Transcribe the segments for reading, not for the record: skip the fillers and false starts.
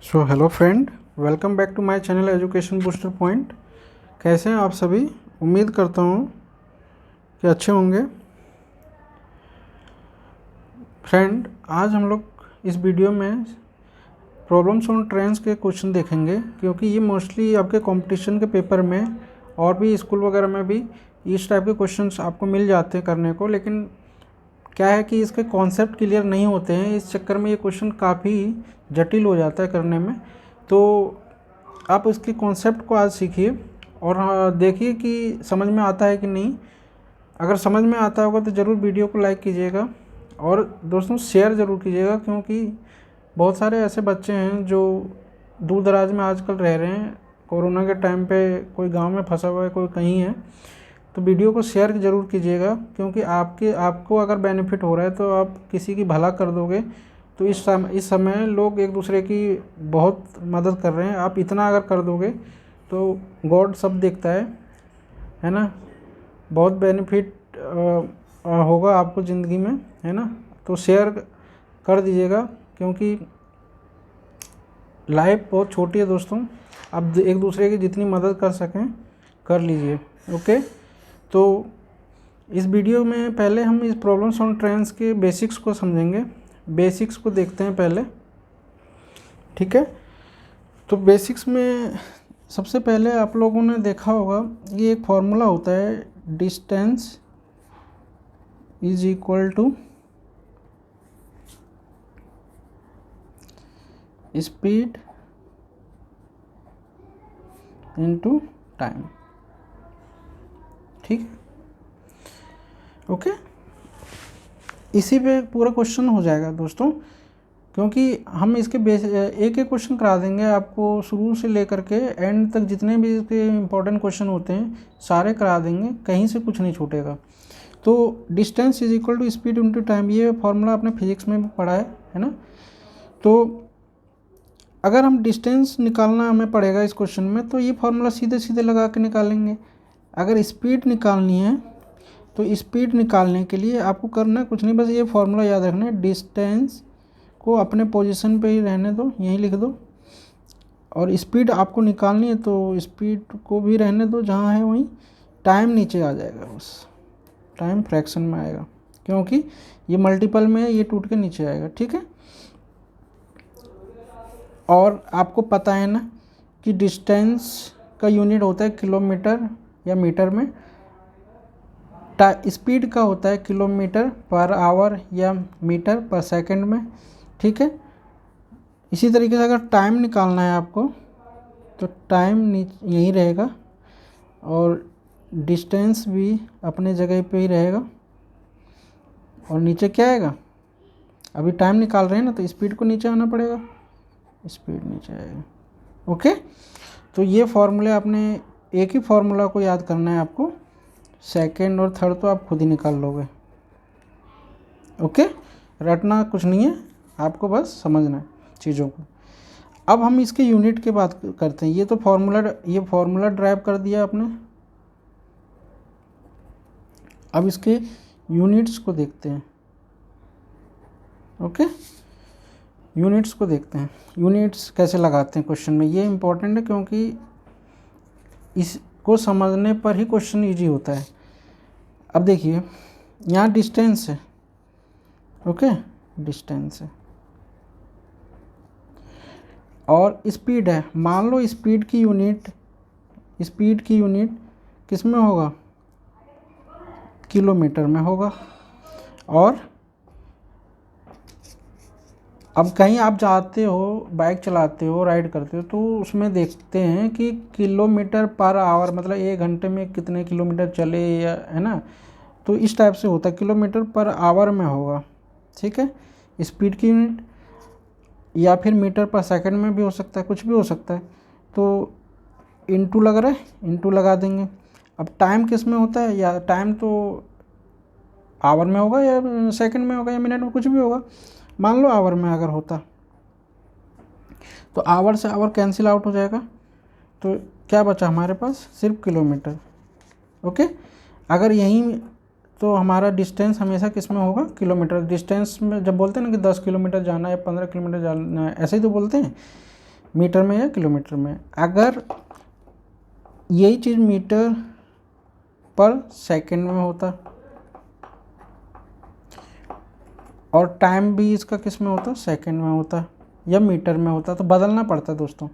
So hello friend, welcome back to my channel education booster point. कैसे हैं आप सभी? उम्मीद करता हूँ कि अच्छे होंगे। फ्रेंड, आज हम लोग इस वीडियो में प्रॉब्लम्स ऑन ट्रेंड्स के क्वेश्चन देखेंगे, क्योंकि ये मोस्टली आपके कंपटीशन के पेपर में और भी स्कूल वगैरह में भी इस टाइप के क्वेश्चंस आपको मिल जाते हैं करने को। लेकिन क्या है कि इसके कॉन्सेप्ट क्लियर नहीं होते हैं, इस चक्कर में ये क्वेश्चन काफ़ी जटिल हो जाता है करने में। तो आप इसके कॉन्सेप्ट को आज सीखिए और देखिए कि समझ में आता है कि नहीं। अगर समझ में आता होगा तो ज़रूर वीडियो को लाइक कीजिएगा और दोस्तों शेयर ज़रूर कीजिएगा, क्योंकि बहुत सारे ऐसे बच्चे हैं जो दूर दराज में आजकल रह रहे हैं। कोरोना के टाइम पे कोई गांव में फंसा हुआ है, कोई कहीं है, तो वीडियो को शेयर ज़रूर कीजिएगा, क्योंकि आपको अगर बेनिफिट हो रहा है तो आप किसी की भला कर दोगे। तो इस समय लोग एक दूसरे की बहुत मदद कर रहे हैं। आप इतना अगर कर दोगे तो गॉड सब देखता है ना। बहुत बेनिफिट होगा आपको ज़िंदगी में, है ना। तो शेयर कर दीजिएगा, क्योंकि लाइफ बहुत छोटी है दोस्तों। आप एक दूसरे की जितनी मदद कर सकें कर लीजिए। ओके, तो इस वीडियो में पहले हम इस प्रॉब्लम्स ऑन ट्रेंड्स के बेसिक्स को समझेंगे। बेसिक्स को देखते हैं पहले, ठीक है। तो बेसिक्स में सबसे पहले आप लोगों ने देखा होगा, ये एक फॉर्मूला होता है, distance is equal to speed into time, ठीक है। ओके, इसी पे पूरा क्वेश्चन हो जाएगा दोस्तों, क्योंकि हम इसके एक एक क्वेश्चन करा देंगे आपको, शुरू से लेकर के एंड तक जितने भी इसके इम्पोर्टेंट क्वेश्चन होते हैं सारे करा देंगे, कहीं से कुछ नहीं छूटेगा। तो distance is equal to speed into time, ये फॉर्मूला आपने फिजिक्स में भी पढ़ा है ना। तो अगर हम डिस्टेंस निकालना हमें पड़ेगा इस क्वेश्चन में, तो ये फॉर्मूला सीधे सीधे लगा के निकालेंगे। अगर स्पीड निकालनी है तो स्पीड निकालने के लिए आपको करना कुछ नहीं, बस ये फॉर्मूला याद रखना है। डिस्टेंस को अपने पोजीशन पे ही रहने दो, यहीं लिख दो, और स्पीड आपको निकालनी है तो स्पीड को भी रहने दो जहाँ है वहीं। टाइम नीचे आ जाएगा, बस टाइम फ्रैक्शन में आएगा, क्योंकि ये मल्टीपल में है, ये टूट के नीचे आएगा, ठीक है। और आपको पता है ना कि डिस्टेंस का यूनिट होता है किलोमीटर या मीटर में, स्पीड का होता है किलोमीटर पर आवर या मीटर पर सेकंड में, ठीक है। इसी तरीके से अगर टाइम निकालना है आपको तो टाइम यहीं रहेगा और डिस्टेंस भी अपने जगह पे ही रहेगा, और नीचे क्या आएगा, अभी टाइम निकाल रहे हैं ना, तो स्पीड को नीचे आना पड़ेगा, स्पीड नीचे आएगा। ओके, तो ये फॉर्मूले आपने एक ही फॉर्मूला को याद करना है आपको, सेकंड और थर्ड तो आप खुद ही निकाल लोगे। ओके, रटना कुछ नहीं है, आपको बस समझना है चीज़ों को। अब हम इसके यूनिट की बात करते हैं। ये तो फॉर्मूला ड्राइव कर दिया आपने, अब इसके यूनिट्स को देखते हैं। ओके, यूनिट्स को देखते हैं, यूनिट्स कैसे लगाते हैं क्वेश्चन में। ये इम्पोर्टेंट है, क्योंकि इसको समझने पर ही क्वेश्चन इजी होता है। अब देखिए, यहाँ डिस्टेंस है, ओके, डिस्टेंस है और स्पीड है। मान लो स्पीड की यूनिट किस में होगा, किलोमीटर में होगा। और अब कहीं आप जाते हो, बाइक चलाते हो, राइड करते हो, तो उसमें देखते हैं कि किलोमीटर पर आवर, मतलब 1 घंटे में कितने किलोमीटर चले, या है ना। तो इस टाइप से होता है, किलोमीटर पर आवर में होगा, ठीक है, स्पीड की यूनिट। या फिर मीटर पर सेकंड में भी हो सकता है, कुछ भी हो सकता है। तो इनटू लग रहा है, इनटू लगा देंगे। अब टाइम किस में होता है, या टाइम तो आवर में होगा या सेकंड में होगा या मिनट में, कुछ भी होगा। मान लो आवर में अगर होता तो आवर से आवर कैंसिल आउट हो जाएगा, तो क्या बचा हमारे पास, सिर्फ किलोमीटर। ओके, अगर यहीं तो हमारा डिस्टेंस हमेशा किस में होगा, किलोमीटर। डिस्टेंस में जब बोलते हैं ना कि 10 किलोमीटर जाना है, 15 किलोमीटर जाना है, ऐसे ही तो बोलते हैं। मीटर में या किलोमीटर में। अगर यही चीज़ मीटर पर सेकंड में होता और टाइम भी इसका किस में होता, सेकंड में होता या मीटर में होता, तो बदलना पड़ता दोस्तों।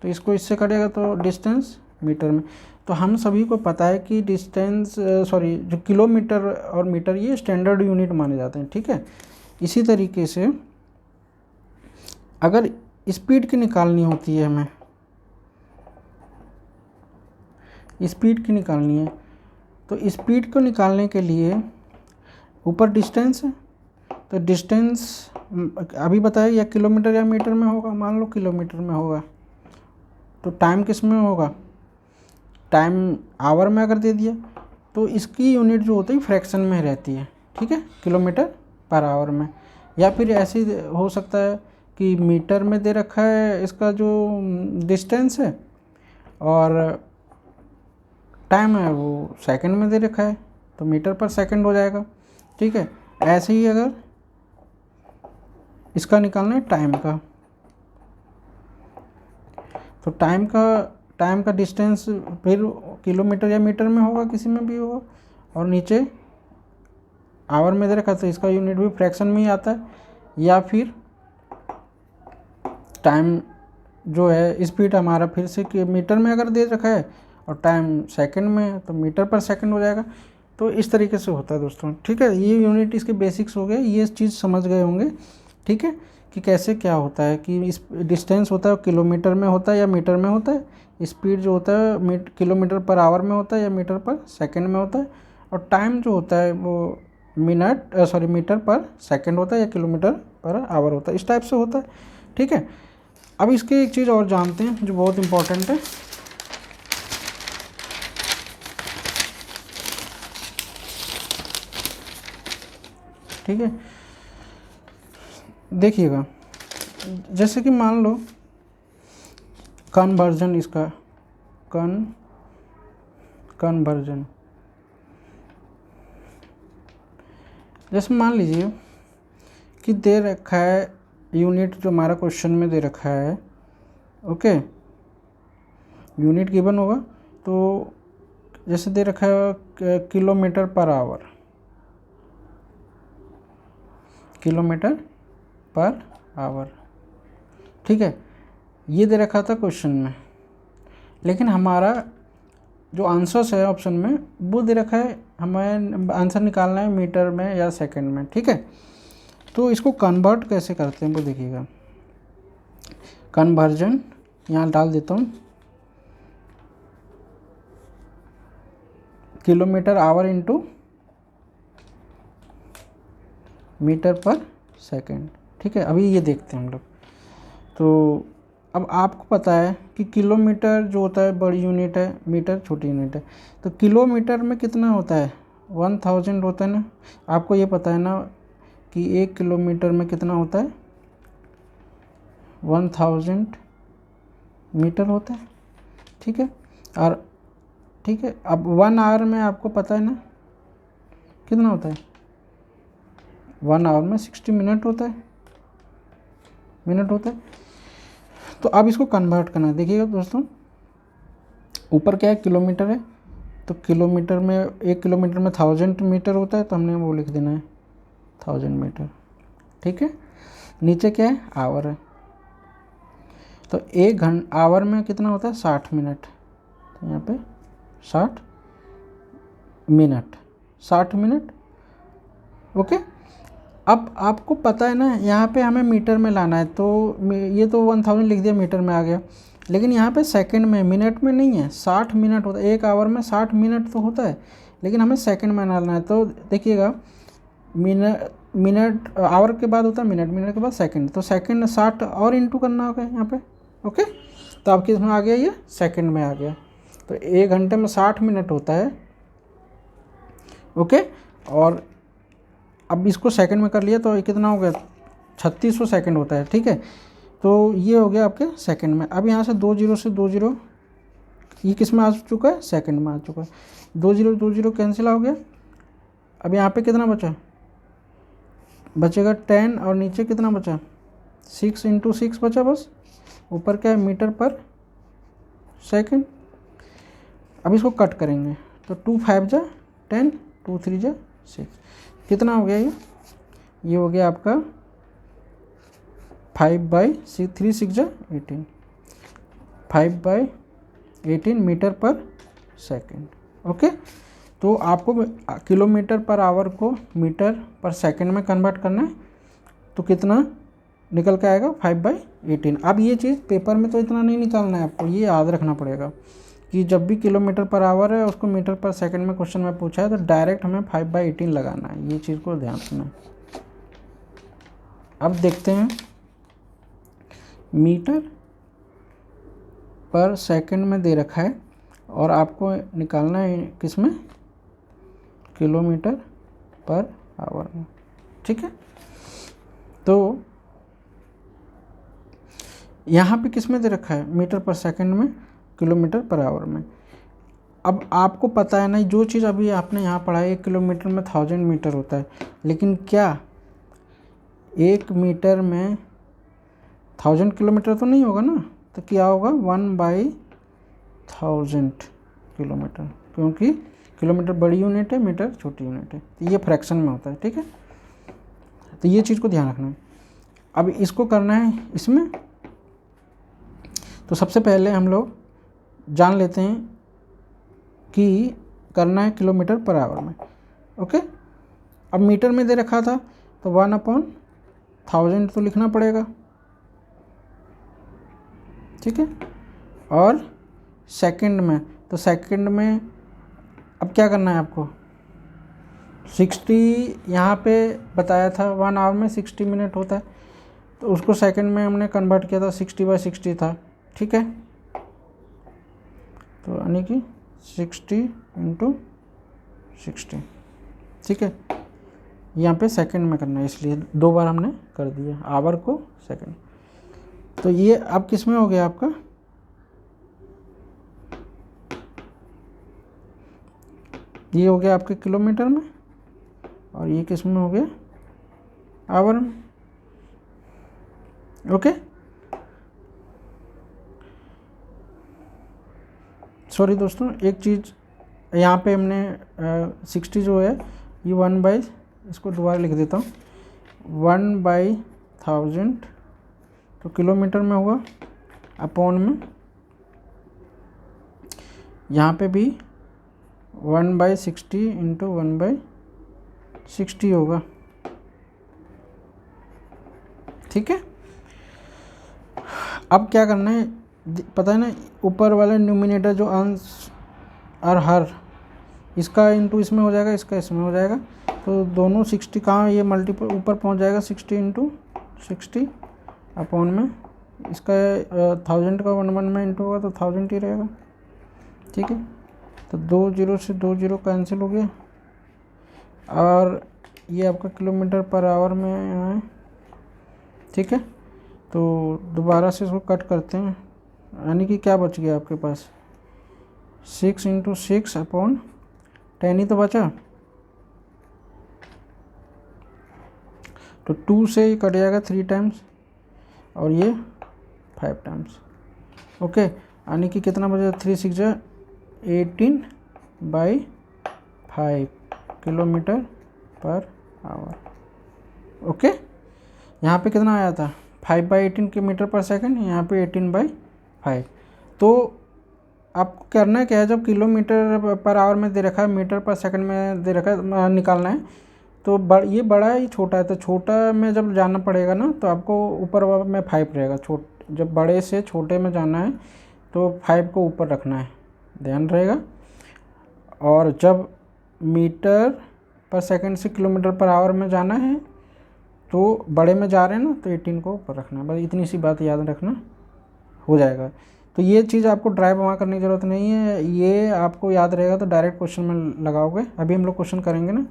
तो इसको इससे करेगा तो डिस्टेंस मीटर में। तो हम सभी को पता है कि डिस्टेंस जो किलोमीटर और मीटर ये स्टैंडर्ड यूनिट माने जाते हैं, ठीक है। इसी तरीके से अगर स्पीड की निकालनी होती है, हमें स्पीड की निकालनी है, तो स्पीड को निकालने के लिए ऊपर डिस्टेंस है, तो डिस्टेंस अभी बताया या किलोमीटर या मीटर में होगा, मान लो किलोमीटर में होगा। तो टाइम किस में होगा, टाइम आवर में अगर दे दिया तो इसकी यूनिट जो होती है फ्रैक्शन में रहती है, ठीक है, किलोमीटर पर आवर में। या फिर ऐसे हो सकता है कि मीटर में दे रखा है इसका जो डिस्टेंस है और टाइम है वो सेकंड में दे रखा है, तो मीटर पर सेकंड हो जाएगा, ठीक है। ऐसे ही अगर इसका निकालना है टाइम का, तो टाइम का डिस्टेंस फिर किलोमीटर या मीटर में होगा, किसी में भी होगा, और नीचे आवर में दे रखा है तो इसका यूनिट भी फ्रैक्शन में ही आता है। या फिर टाइम जो है स्पीड हमारा फिर से कि मीटर में अगर दे रखा है और टाइम सेकंड में तो मीटर पर सेकंड हो जाएगा। तो इस तरीके से होता है दोस्तों, ठीक है। ये यूनिट इसके बेसिक्स हो गए, ये चीज़ समझ गए होंगे, ठीक है, कि कैसे क्या होता है कि इस डिस्टेंस होता है किलोमीटर में होता है या मीटर में होता है, स्पीड जो होता है किलोमीटर पर आवर में होता है या मीटर पर सेकंड में होता है, और टाइम जो होता है वो मीटर पर सेकंड होता है या किलोमीटर पर आवर होता है, इस टाइप से होता है, ठीक है। अब इसके एक चीज़ और जानते हैं जो बहुत इम्पोर्टेंट है, ठीक है। देखिएगा, जैसे कि मान लो कन्वर्जन, इसका कन्वर्जन, जैसे मान लीजिए कि दे रखा है यूनिट जो हमारा क्वेश्चन में दे रखा है, ओके, यूनिट गिवन होगा, तो जैसे दे रखा है kilometre per hour, kilometre per hour, ठीक है, ये दे रखा था क्वेश्चन में। लेकिन हमारा जो आंसर्स है ऑप्शन में वो दे रखा है, हमें आंसर निकालना है मीटर में या सेकंड में, ठीक है। तो इसको कन्वर्ट कैसे करते हैं वो देखिएगा। कन्वर्जन यहाँ डाल देता हूँ, किलोमीटर आवर इंटू मीटर पर सेकंड, ठीक है। अभी ये देखते हैं हम लोग। तो अब आपको पता है कि किलोमीटर जो होता है बड़ी यूनिट है, मीटर छोटी यूनिट है। तो किलोमीटर में कितना होता है, 1000 होता है ना। आपको ये पता है ना कि 1 किलोमीटर में कितना होता है, 1000 मीटर होता है, ठीक है। और ठीक है, अब 1 आवर में आपको पता है ना कितना होता है, 1 आवर में 60 मिनट होता है, तो अब इसको कन्वर्ट करना है। देखिएगा दोस्तों, ऊपर क्या है, किलोमीटर है, तो किलोमीटर में 1 किलोमीटर में 1000 मीटर होता है, तो हमने वो लिख देना है 1000 मीटर, ठीक है। नीचे क्या है, आवर है, तो 1 आवर में कितना होता है, 60 मिनट, तो यहाँ पे 60 मिनट, ओके। अब आपको पता है ना, यहाँ पे हमें मीटर में लाना है, तो ये तो 1000 लिख दिया, मीटर में आ गया। लेकिन यहाँ पे सेकंड में, मिनट में नहीं है, 60 मिनट होता है। 1 आवर में 60 मिनट तो होता है, लेकिन हमें सेकंड में डालना है। तो देखिएगा, मिनट आवर के बाद होता है मिनट, मिनट के बाद सेकंड, तो सेकंड 60 और इंटू करना होगा यहाँ पे, ओके। तो आपके इसमें आ गया, ये सेकंड में आ गया। तो 1 घंटे में 60 मिनट होता है, ओके। और अब इसको सेकंड में कर लिया तो ये कितना हो गया, 3600 सेकंड होता है, ठीक है। तो ये हो गया आपके सेकंड में। अब यहाँ से 2 जीरो से 2 जीरो, ये किस में आ चुका है, सेकंड में आ चुका है। 2 जीरो कैंसिल हो गया। अब यहाँ पे कितना बचेगा 10, और नीचे कितना बचा, 6 × 6 बचा बस। ऊपर क्या है, मीटर पर सेकंड। अब इसको कट करेंगे तो 2 5 जा 10, 2 3 जा 6, कितना हो गया ये हो गया आपका 5/3 6 जा 18, 5/18 मीटर पर सेकंड। ओके, तो आपको किलोमीटर पर आवर को मीटर पर सेकंड में कन्वर्ट करना है, तो कितना निकल के आएगा 5/18। अब ये चीज़ पेपर में तो इतना नहीं निकालना है आपको, ये याद रखना पड़ेगा कि जब भी किलोमीटर पर आवर है उसको मीटर पर सेकंड में क्वेश्चन में पूछा है तो डायरेक्ट हमें 5/18 लगाना है, ये चीज़ को ध्यान रखना है। अब देखते हैं मीटर पर सेकंड में दे रखा है और आपको निकालना है किस में, किलोमीटर पर आवर में। ठीक है, तो यहाँ पे किस में दे रखा है, मीटर पर सेकंड में, किलोमीटर पर आवर में। अब आपको पता है ना, जो चीज़ अभी आपने यहाँ पढ़ा है 1 किलोमीटर में 1000 मीटर होता है, लेकिन क्या 1 मीटर में 1000 किलोमीटर तो नहीं होगा ना, तो क्या होगा 1/1000 किलोमीटर, क्योंकि किलोमीटर बड़ी यूनिट है, मीटर छोटी यूनिट है, तो ये फ्रैक्शन में होता है। ठीक है, तो ये चीज़ को ध्यान रखना है। अब इसको करना है इसमें, तो सबसे पहले हम लोग जान लेते हैं कि करना है किलोमीटर पर आवर में। ओके, अब मीटर में दे रखा था तो 1/1000 तो लिखना पड़ेगा। ठीक है, और सेकंड में, तो सेकंड में अब क्या करना है आपको, 60 यहाँ पे बताया था 1 आवर में 60 मिनट होता है, तो उसको सेकंड में हमने कन्वर्ट किया था, 60/60 था। ठीक है, तो यानी कि 60 × 60। ठीक है, यहाँ पे सेकंड में करना है, इसलिए 2 बार हमने कर दिया आवर को सेकंड। तो ये अब किस में हो गया आपका, ये हो गया आपके किलोमीटर में, और ये किस में हो गया, आवर में। ओके, सॉरी दोस्तों, एक चीज़ यहाँ पे हमने 60 जो है ये 1/, इसको दोबारा लिख देता हूँ, 1/1000 तो किलोमीटर में होगा, अपॉन में यहाँ पे भी 1/60 × 1/60 होगा। ठीक है, अब क्या करना है, पता है ना, ऊपर वाले न्यूमिनेटर जो अंश और हर, इसका इंटू इसमें हो जाएगा, इसका इसमें हो जाएगा, तो दोनों 60 कहाँ, ये मल्टीपल ऊपर पहुंच जाएगा, 60 × 60 अपॉन में इसका 1000 का 1 में इंटू होगा तो 1000 ही रहेगा। ठीक है, तो 2 0 से 2 0 कैंसिल हो गया, और ये आपका किलोमीटर पर आवर में है। ठीक है, तो दोबारा से इसको कट करते हैं, यानी कि क्या बच गया आपके पास, 6 × 6 अपॉन 10 ही तो बचा, तो 2 से ही कट जाएगा 3 टाइम्स और ये 5 टाइम्स। ओके, यानी कि कितना बचा, 3 6 जा 18/5 किलोमीटर पर आवर। ओके, यहाँ पे कितना आया था, 5/18 किलोमीटर पर सेकंड, यहाँ पे 18/5। तो आपको करना क्या है, जब किलोमीटर पर आवर में दे रखा है, मीटर पर सेकंड में दे रखा है, निकालना है, तो ये बड़ा है, ये छोटा है, तो छोटा में जब जाना पड़ेगा ना, तो आपको ऊपर में 5 रहेगा, जब बड़े से छोटे में जाना है तो 5 को ऊपर रखना है, ध्यान रहेगा। और जब मीटर पर सेकंड से किलोमीटर पर आवर में जाना है तो बड़े में जा रहे हैं ना, तो 18 को ऊपर रखना है, बस इतनी सी बात याद रखना, हो जाएगा। तो ये चीज़ आपको ड्राइव वहाँ करने की ज़रूरत नहीं है, ये आपको याद रहेगा तो डायरेक्ट क्वेश्चन में लगाओगे। अभी हम लोग क्वेश्चन करेंगे ना,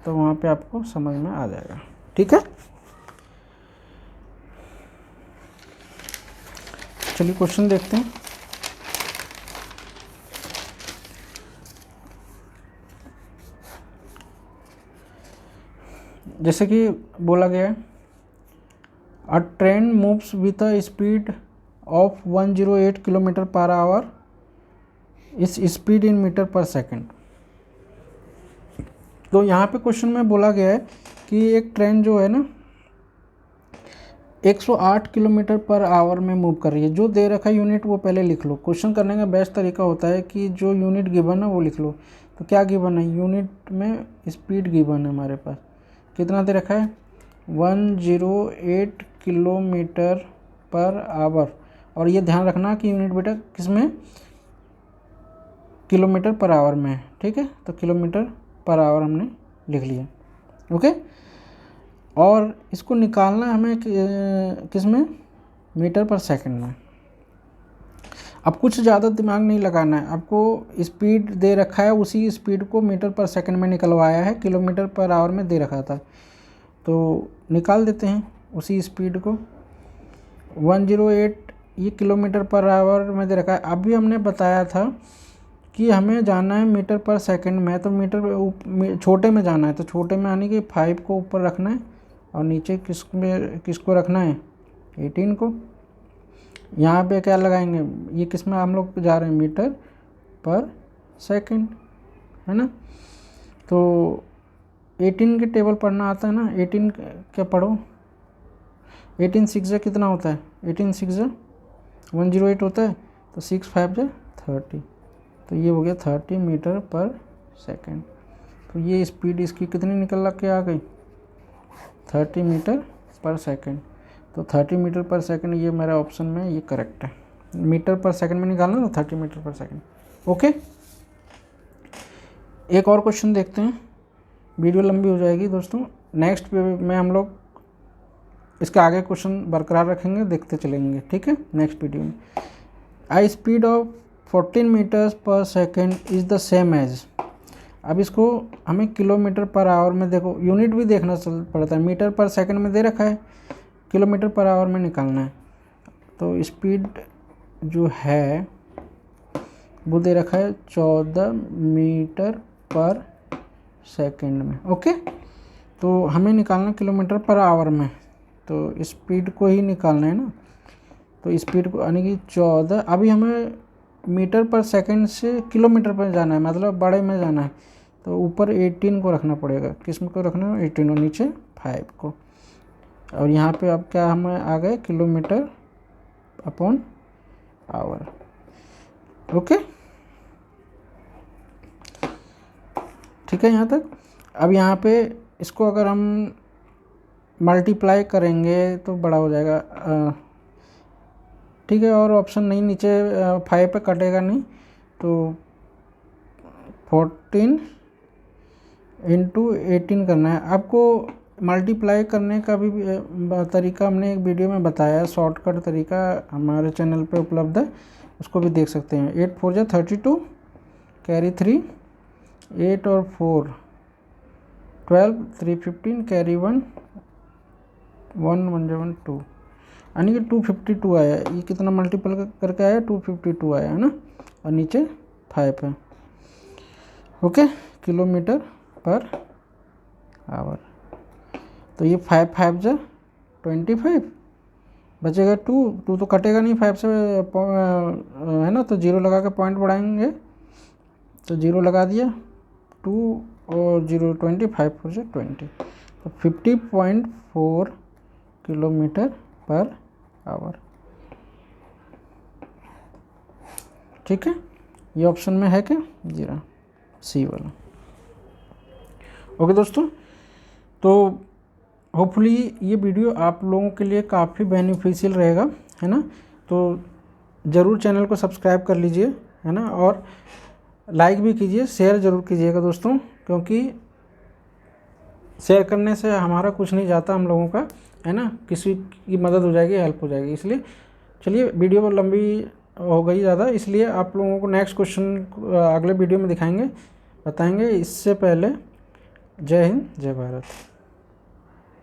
तो वहाँ पे आपको समझ में आ जाएगा। ठीक है, चलिए क्वेश्चन देखते हैं। जैसे कि बोला गया है, अ train moves with a speed of 108 kilometre per hour इस स्पीड इन मीटर पर सेकंड। तो यहाँ पे क्वेश्चन में बोला गया है कि एक ट्रेन जो है ना 108 किलोमीटर पर आवर में मूव कर रही है। जो दे रखा है यूनिट वो पहले लिख लो। क्वेश्चन करने का बेस्ट तरीका होता है कि जो यूनिट गिवन है वो लिख लो। तो क्या गिवन है, यूनिट में स्पीड गिवन है हमारे पास, कितना दे रखा है 108 किलोमीटर पर आवर। और ये ध्यान रखना कि यूनिट बेटा किसमें, किलोमीटर पर आवर में है, ठीक है। तो किलोमीटर पर आवर हमने लिख लिया, ओके। और इसको निकालना है हमें किस में, मीटर पर सेकंड में। अब कुछ ज़्यादा दिमाग नहीं लगाना है, आपको स्पीड दे रखा है, उसी स्पीड को मीटर पर सेकंड में निकलवाया है, किलोमीटर पर आवर में दे रखा था तो निकाल देते हैं उसी स्पीड को। 108 ये किलोमीटर पर आवर में दे रखा है। अभी हमने बताया था कि हमें जाना है मीटर पर सेकंड में, तो मीटर छोटे में जाना है, तो छोटे में आने के 5 को ऊपर रखना है और नीचे किसको रखना है 18 को। यहाँ पे क्या लगाएंगे, ये किस में हम लोग जा रहे हैं, मीटर पर सेकंड, है ना। तो 18 के टेबल पढ़ना आता है ना, 18 क्या पढ़ो, 18 6 कितना होता है, 18 6 108 होता है, तो 6 5 30, तो ये हो गया 30 मीटर पर सेकंड। तो ये स्पीड इसकी कितनी निकल के आ गई 30 मीटर पर सेकंड। तो 30 मीटर पर सेकंड ये मेरा ऑप्शन में ये करेक्ट है। मीटर पर सेकंड में निकालना तो 30 मीटर पर सेकंड, ओके। एक और क्वेश्चन देखते हैं, वीडियो लंबी हो जाएगी दोस्तों। नेक्स्ट में हम लोग इसके आगे क्वेश्चन बरकरार रखेंगे, देखते चलेंगे, ठीक है। नेक्स्ट वीडियो में I speed of 14 metres per second is the same as. अब इसको हमें किलोमीटर पर आवर में, देखो यूनिट भी देखना पड़ता है, मीटर पर सेकंड में दे रखा है, किलोमीटर पर आवर में निकालना है। तो स्पीड जो है वो दे रखा है 14 मीटर पर सेकंड में, ओके। तो हमें निकालना किलोमीटर पर आवर में, तो स्पीड को ही निकालना है ना। तो स्पीड को यानी कि 14, अभी हमें मीटर पर सेकंड से किलोमीटर पर जाना है, मतलब बड़े में जाना है, तो ऊपर 18 को रखना पड़ेगा। किस में को रखना है 18 और नीचे 5 को। और यहाँ पे अब क्या हमें आ गए किलोमीटर अपॉन आवर, ओके, ठीक है यहाँ तक। अब यहाँ पे इसको अगर हम मल्टीप्लाई करेंगे तो बड़ा हो जाएगा, ठीक है। और ऑप्शन नहीं, नीचे 5 पे कटेगा नहीं, तो 14 इंटू 18 करना है आपको। मल्टीप्लाई करने का भी तरीका हमने एक वीडियो में बताया है, शॉर्टकट तरीका हमारे चैनल पे उपलब्ध है, उसको भी देख सकते हैं। 8 4 जा 32, कैरी 3, 8 और 4 12, 3 15, कैरी 1 1 1 1 2, यानी कि 252 आया। ये कितना मल्टीपल करके आया 252 आया है ना, और नीचे 5 है, ओके, किलोमीटर पर आवर। तो ये 5 5 जा 25, बचेगा 2 तो कटेगा नहीं 5 से, है ना। तो 0 लगा के पॉइंट बढ़ाएंगे, तो 0 लगा दिया, 2 और 0 20, 5 4 से 20, तो 50.4 किलोमीटर पर आवर, ठीक है। ये ऑप्शन में है क्या, जीरा सी वाला, ओके दोस्तों। तो होपफुली ये वीडियो आप लोगों के लिए काफ़ी बेनिफिशियल रहेगा, है ना। तो ज़रूर चैनल को सब्सक्राइब कर लीजिए, है ना, और लाइक भी कीजिए, शेयर ज़रूर कीजिएगा दोस्तों, क्योंकि शेयर करने से हमारा कुछ नहीं जाता हम लोगों का, है ना, किसी की मदद हो जाएगी, हेल्प हो जाएगी। इसलिए चलिए, वीडियो लंबी हो गई ज़्यादा, इसलिए आप लोगों को नेक्स्ट क्वेश्चन अगले वीडियो में दिखाएंगे, बताएंगे। इससे पहले जय हिंद, जय भारत।